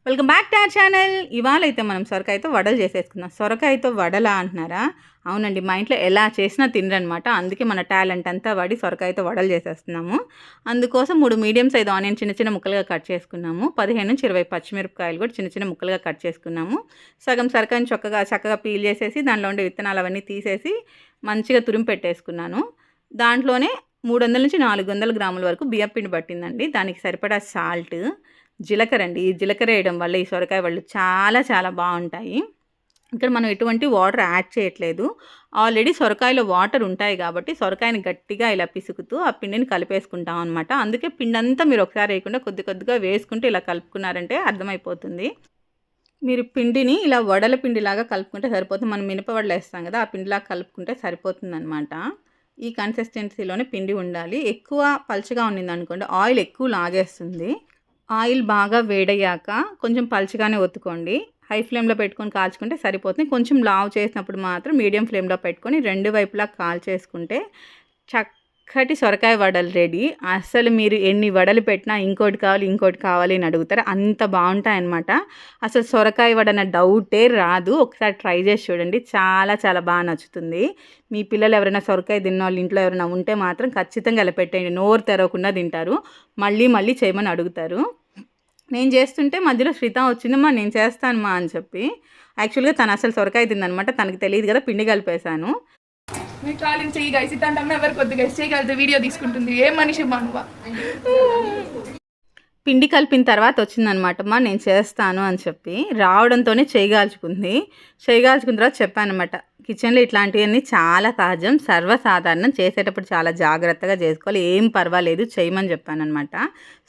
Welcome back to our channel. ఇవాళ అయితే మనం సొరకాయతో వడలు చేసేసుకుందాం. సొరకాయతో వడలా అంటున్నారా? అవునండి, మా ఇంట్లో ఎలా చేసినా తినరనమాట. అందుకే మన టాలెంట్ అంతా వాడి సొరకాయతో వడలు చేసేస్తున్నాము. అందుకోసం 3 మీడియం సైజ్ ఆనియన్ చిన్న చిన్న ముక్కలుగా కట్ చేసుకున్నాము. 15 నుంచి 20 పచ్చిమిరపకాయలు కూడా చిన్న చిన్న ముక్కలుగా కట్ చేసుకున్నాము. సగం సొరకాయని చక్కగా పీల్ చేసేసి దానిలో ఉండే విత్తనాలు అవన్నీ తీసేసి మంచిగా తురిమి పెట్టేసుకున్నాను. దాంట్లోనే 300 నుంచి 400 గ్రాముల వరకు బియ్యపిండి పట్టిందండి. దానికి సరిపడా సాల్ట్, జీలకర్ర అండి. ఈ జీలకర్ర వేయడం వల్ల ఈ సొరకాయ వడలు చాలా బాగుంటాయి. ఇక్కడ మనం ఎటువంటి వాటర్ యాడ్ చేయట్లేదు. ఆల్రెడీ సొరకాయలో వాటర్ ఉంటాయి కాబట్టి సొరకాయని గట్టిగా ఇలా పిసుకుతూ ఆ పిండిని కలిపేసుకుంటాం అనమాట. అందుకే పిండి అంతా మీరు ఒకసారి వేయకుండా కొద్దిగా వేసుకుంటూ ఇలా కలుపుకున్నారంటే అర్థమైపోతుంది. మీరు పిండిని ఇలా వడల పిండిలాగా కలుపుకుంటే సరిపోతుంది. మనం మినపవడలు వేస్తాం కదా, ఆ పిండిలాగా కలుపుకుంటే సరిపోతుందనమాట. ఈ కన్సిస్టెన్సీలోనే పిండి ఉండాలి. ఎక్కువ పలుచగా ఉండిందనుకోండి ఆయిల్ ఎక్కువ లాగేస్తుంది. ఆయిల్ బాగా వేడయ్యాక కొంచెం పలుచగానే ఒత్తుకోండి. హై ఫ్లేమ్లో పెట్టుకొని కాల్చుకుంటే సరిపోతుంది. కొంచెం లావు చేసినప్పుడు మాత్రం మీడియం ఫ్లేమ్లో పెట్టుకొని 2 వైపులా కాల్చేసుకుంటే చక్కటి సొరకాయ వడలు రెడీ. అసలు మీరు ఎన్ని వడలు పెట్టినా ఇంకోటి కావాలి అని అడుగుతారు, అంత బాగుంటాయన్నమాట. అసలు సొరకాయ వడ అన్న డౌటే రాదు. ఒకసారి ట్రై చేసి చూడండి, చాలా బాగా నచ్చుతుంది. మీ పిల్లలు ఎవరైనా సొరకాయ తిన్న వాళ్ళు ఇంట్లో ఎవరైనా ఉంటే మాత్రం ఖచ్చితంగా ఇలా పెట్టండి. నోరు తెరవకుండా తింటారు. మళ్ళీ చేయమని అడుగుతారు. నేను చేస్తుంటే మధ్యలో శ్రీత వచ్చిందమ్మా నేను చేస్తానమ్మా అని చెప్పి. యాక్చువల్గా తను అసలు సొరకాయ తిందనమాట, తనకు తెలియదు కదా, పిండి కలిపేశాను. మీరు ట్రాలింగ్ చెయ్యి గైస్, ఇట్లాంటమ్మా ఎవరు కొద్దిగా చేయగలిగితే వీడియో తీసుకుంటుంది. ఏ మనిషి మానువా. పిండి కలిపిన తర్వాత వచ్చిందనమాటమ్మా నేను చేస్తాను అని చెప్పి. రావడంతోనే చేయగాల్చుకున్న తర్వాత చెప్పానమాట, కిచెన్లో ఇట్లాంటివన్నీ చాలా సహజం, సర్వసాధారణం. చేసేటప్పుడు చాలా జాగ్రత్తగా చేసుకోవాలి, ఏం పర్వాలేదు చేయమని చెప్పానమాట.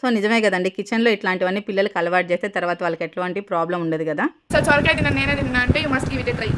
సో నిజమే కదండి, కిచెన్లో ఇట్లాంటివన్నీ పిల్లలకి అలవాటు చేస్తే తర్వాత వాళ్ళకి ఎట్లాంటి ప్రాబ్లం ఉండదు కదా. సో సొరకాయ తిన్నా నేనే తిన్నా అంటే you must give it a try.